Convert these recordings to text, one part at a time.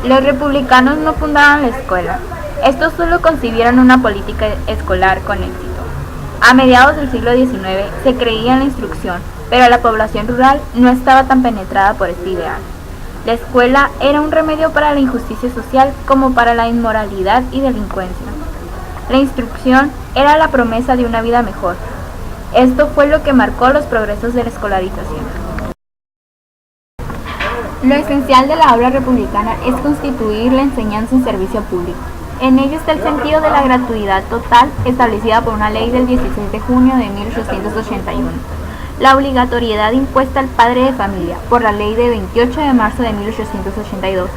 Los republicanos no fundaron la escuela. Estos solo concibieron una política escolar con éxito. A mediados del siglo XIX se creía en la instrucción, pero la población rural no estaba tan penetrada por este ideal. La escuela era un remedio para la injusticia social como para la inmoralidad y delincuencia. La instrucción era la promesa de una vida mejor. Esto fue lo que marcó los progresos de la escolarización. Lo esencial de la aula republicana es constituir la enseñanza en servicio público. En ello está el sentido de la gratuidad total establecida por una ley del 16 de junio de 1881. La obligatoriedad impuesta al padre de familia por la ley de 28 de marzo de 1882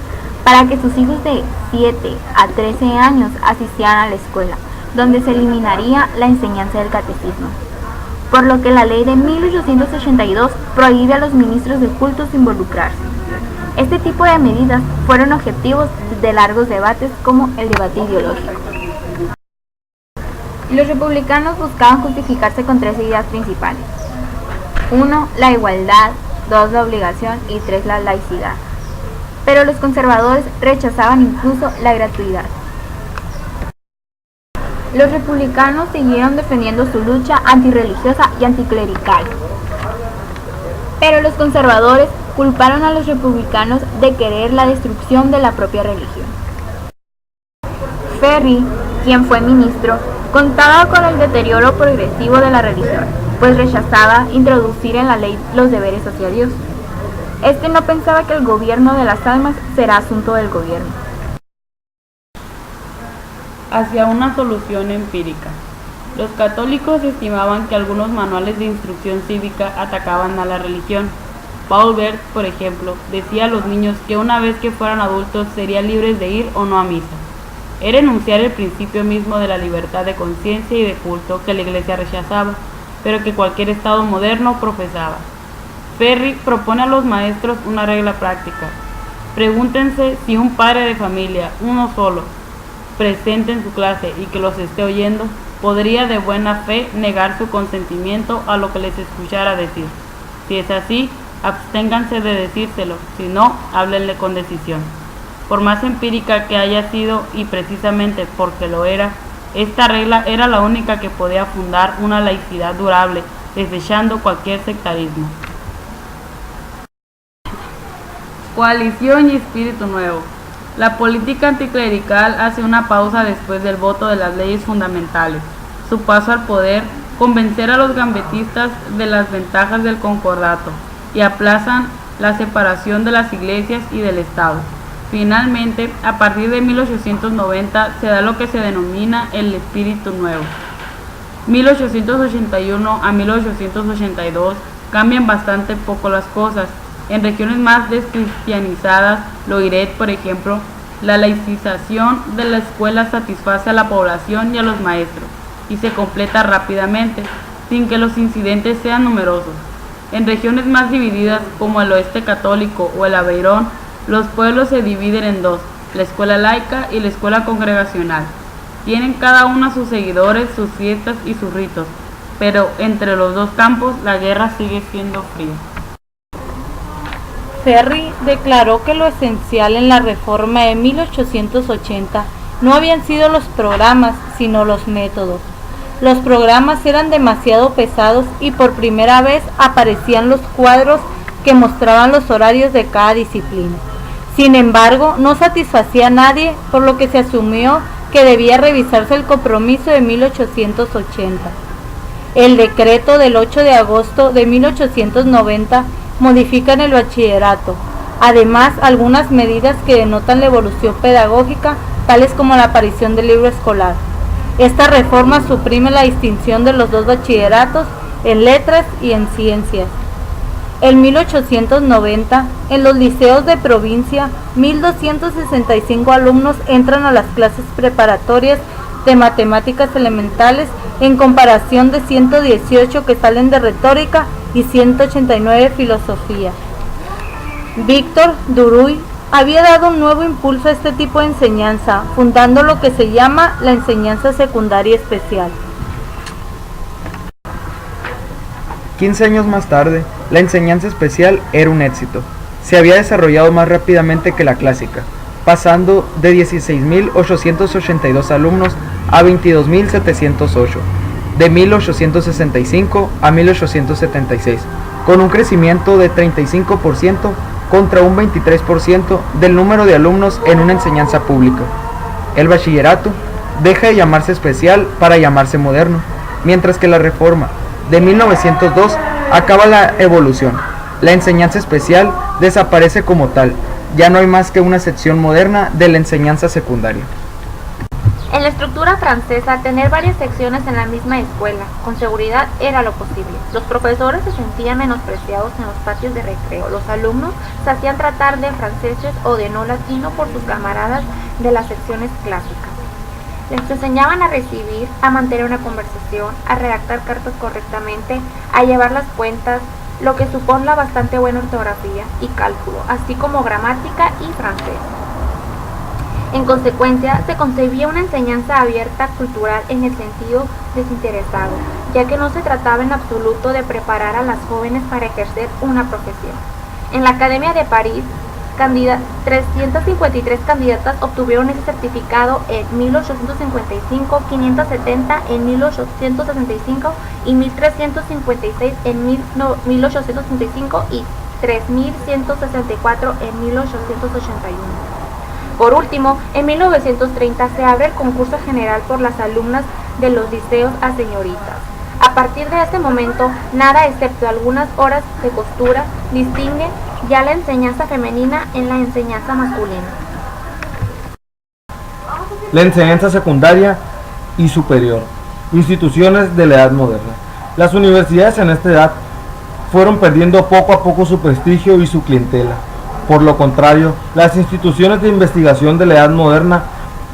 para que sus hijos de 7 a 13 años asistieran a la escuela, donde se eliminaría la enseñanza del catecismo. Por lo que la ley de 1882 prohíbe a los ministros de cultos involucrarse. Este tipo de medidas fueron objetivos de largos debates como el debate ideológico. Los republicanos buscaban justificarse con 3 ideas principales. 1. La igualdad, 2. La obligación y 3. La laicidad. Pero los conservadores rechazaban incluso la gratuidad. Los republicanos siguieron defendiendo su lucha antirreligiosa y anticlerical. Pero los conservadores culparon a los republicanos de querer la destrucción de la propia religión. Ferry, quien fue ministro, contaba con el deterioro progresivo de la religión, pues rechazaba introducir en la ley los deberes hacia Dios. Este no pensaba que el gobierno de las almas será asunto del gobierno. Hacia una solución empírica. Los católicos estimaban que algunos manuales de instrucción cívica atacaban a la religión. Paul Bert, por ejemplo, decía a los niños que una vez que fueran adultos serían libres de ir o no a misa. Era enunciar el principio mismo de la libertad de conciencia y de culto que la Iglesia rechazaba, pero que cualquier Estado moderno profesaba. Ferry propone a los maestros una regla práctica. Pregúntense si un padre de familia, uno solo, presente en su clase y que los esté oyendo, podría de buena fe negar su consentimiento a lo que les escuchara decir. Si es así, absténganse de decírselo, si no, háblenle con decisión. Por más empírica que haya sido, y precisamente porque lo era, esta regla era la única que podía fundar una laicidad durable, desechando cualquier sectarismo. Coalición y espíritu nuevo. La política anticlerical hace una pausa después del voto de las leyes fundamentales. Su paso al poder, convencer a los gambetistas de las ventajas del concordato, y aplazan la separación de las iglesias y del Estado. Finalmente, a partir de 1890 se da lo que se denomina el espíritu nuevo. 1881 a 1882 cambian bastante poco las cosas. En regiones más descristianizadas, Loiret, por ejemplo, la laicización de la escuela satisface a la población y a los maestros, y se completa rápidamente, sin que los incidentes sean numerosos. En regiones más divididas, como el oeste católico o el Aveirón, los pueblos se dividen en dos, la escuela laica y la escuela congregacional. Tienen cada una sus seguidores, sus fiestas y sus ritos, pero entre los dos campos la guerra sigue siendo fría. Ferry declaró que lo esencial en la reforma de 1880 no habían sido los programas, sino los métodos. Los programas eran demasiado pesados y por primera vez aparecían los cuadros que mostraban los horarios de cada disciplina. Sin embargo, no satisfacía a nadie, por lo que se asumió que debía revisarse el compromiso de 1880. El decreto del 8 de agosto de 1890 modifica en el bachillerato. Además, algunas medidas que denotan la evolución pedagógica, tales como la aparición del libro escolar. Esta reforma suprime la distinción de los dos bachilleratos en letras y en ciencias. En 1890, en los liceos de provincia, 1.265 alumnos entran a las clases preparatorias de matemáticas elementales en comparación de 118 que salen de retórica y 189 de filosofía. Víctor Duruy había dado un nuevo impulso a este tipo de enseñanza, fundando lo que se llama la enseñanza secundaria especial. 15 años más tarde, la enseñanza especial era un éxito. Se había desarrollado más rápidamente que la clásica. pasando de 16.882 alumnos a 22.708, de 1865 a 1876, con un crecimiento de 35% contra un 23% del número de alumnos en una enseñanza pública. El bachillerato deja de llamarse especial para llamarse moderno, mientras que la reforma de 1902 acaba la evolución. La enseñanza especial desaparece como tal, ya no hay más que una sección moderna de la enseñanza secundaria. En la estructura francesa, tener varias secciones en la misma escuela, con seguridad, era lo posible. Los profesores se sentían menospreciados en los patios de recreo. Los alumnos se hacían tratar de franceses o de no latino por sus camaradas de las secciones clásicas. Les enseñaban a recibir, a mantener una conversación, a redactar cartas correctamente, a llevar las cuentas, lo que supone la bastante buena ortografía y cálculo, así como gramática y francés. En consecuencia, se concebía una enseñanza abierta cultural en el sentido desinteresado, ya que no se trataba en absoluto de preparar a las jóvenes para ejercer una profesión. En la Academia de París, 353 candidatas obtuvieron ese certificado en 1855, 570 en 1865 y 1356 en 1865 y 3164 en 1881. Por último, en 1930 se abre el concurso general por las alumnas de los liceos a señoritas. A partir de este momento, nada excepto algunas horas de costura distingue ya la enseñanza femenina en la enseñanza masculina. La enseñanza secundaria y superior. Instituciones de la edad moderna. Las universidades en esta edad fueron perdiendo poco a poco su prestigio y su clientela. Por lo contrario, las instituciones de investigación de la edad moderna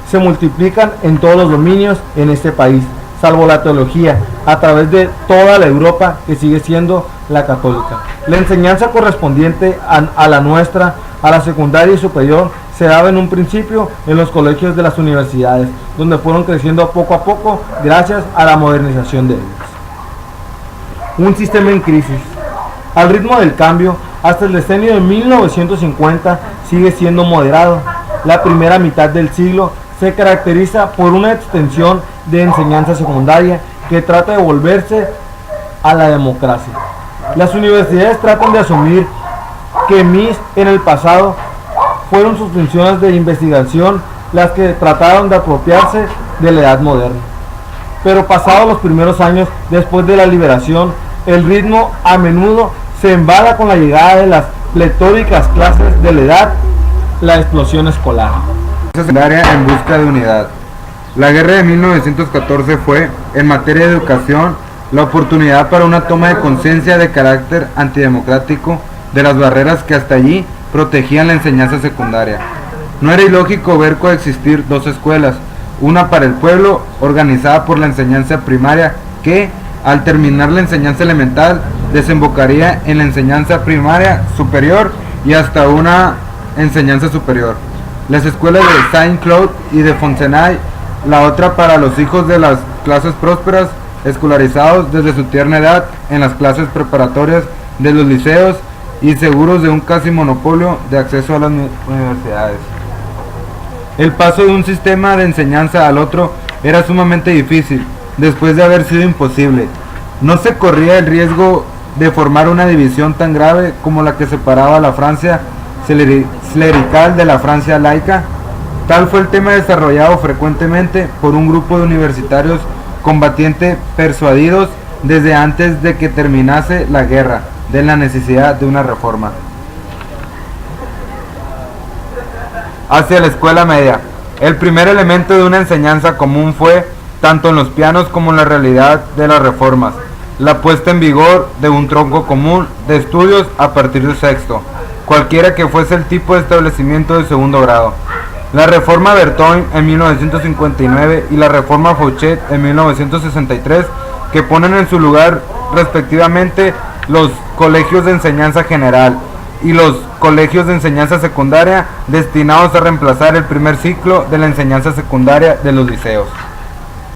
se multiplican en todos los dominios en este país, salvo la teología, a través de toda la Europa que sigue siendo la católica. La enseñanza correspondiente a la nuestra, a la secundaria y superior, se daba en un principio en los colegios de las universidades, donde fueron creciendo poco a poco gracias a la modernización de ellos. Un sistema en crisis. Al ritmo del cambio, hasta el decenio de 1950 sigue siendo moderado. La primera mitad del siglo se caracteriza por una extensión de enseñanza secundaria que trata de volverse a la democracia. Las universidades tratan de asumir que en el pasado fueron sus funciones de investigación las que trataron de apropiarse de la edad moderna. Pero pasados los primeros años después de la liberación, el ritmo a menudo se embala con la llegada de las pletóricas clases de la edad, la explosión escolar. Secundaria en busca de unidad. La guerra de 1914 fue, en materia de educación, la oportunidad para una toma de conciencia de carácter antidemocrático de las barreras que hasta allí protegían la enseñanza secundaria. No era ilógico ver coexistir dos escuelas, una para el pueblo, organizada por la enseñanza primaria, que, al terminar la enseñanza elemental, desembocaría en la enseñanza primaria superior y hasta una enseñanza superior. Las escuelas de Saint-Cloud y de Fontenay, la otra para los hijos de las clases prósperas, escolarizados desde su tierna edad en las clases preparatorias de los liceos y seguros de un casi monopolio de acceso a las universidades. El paso de un sistema de enseñanza al otro era sumamente difícil, después de haber sido imposible. No se corría el riesgo de formar una división tan grave como la que separaba a la Francia clerical de la Francia laica. Tal fue el tema desarrollado frecuentemente por un grupo de universitarios combatientes persuadidos desde antes de que terminase la guerra de la necesidad de una reforma. Hacia la escuela media. El primer elemento de una enseñanza común fue, tanto en los planos como en la realidad de las reformas, la puesta en vigor de un tronco común de estudios a partir del sexto, cualquiera que fuese el tipo de establecimiento de segundo grado. La reforma Bertoin en 1959 y la reforma Fouchet en 1963, que ponen en su lugar respectivamente los colegios de enseñanza general y los colegios de enseñanza secundaria, destinados a reemplazar el primer ciclo de la enseñanza secundaria de los liceos.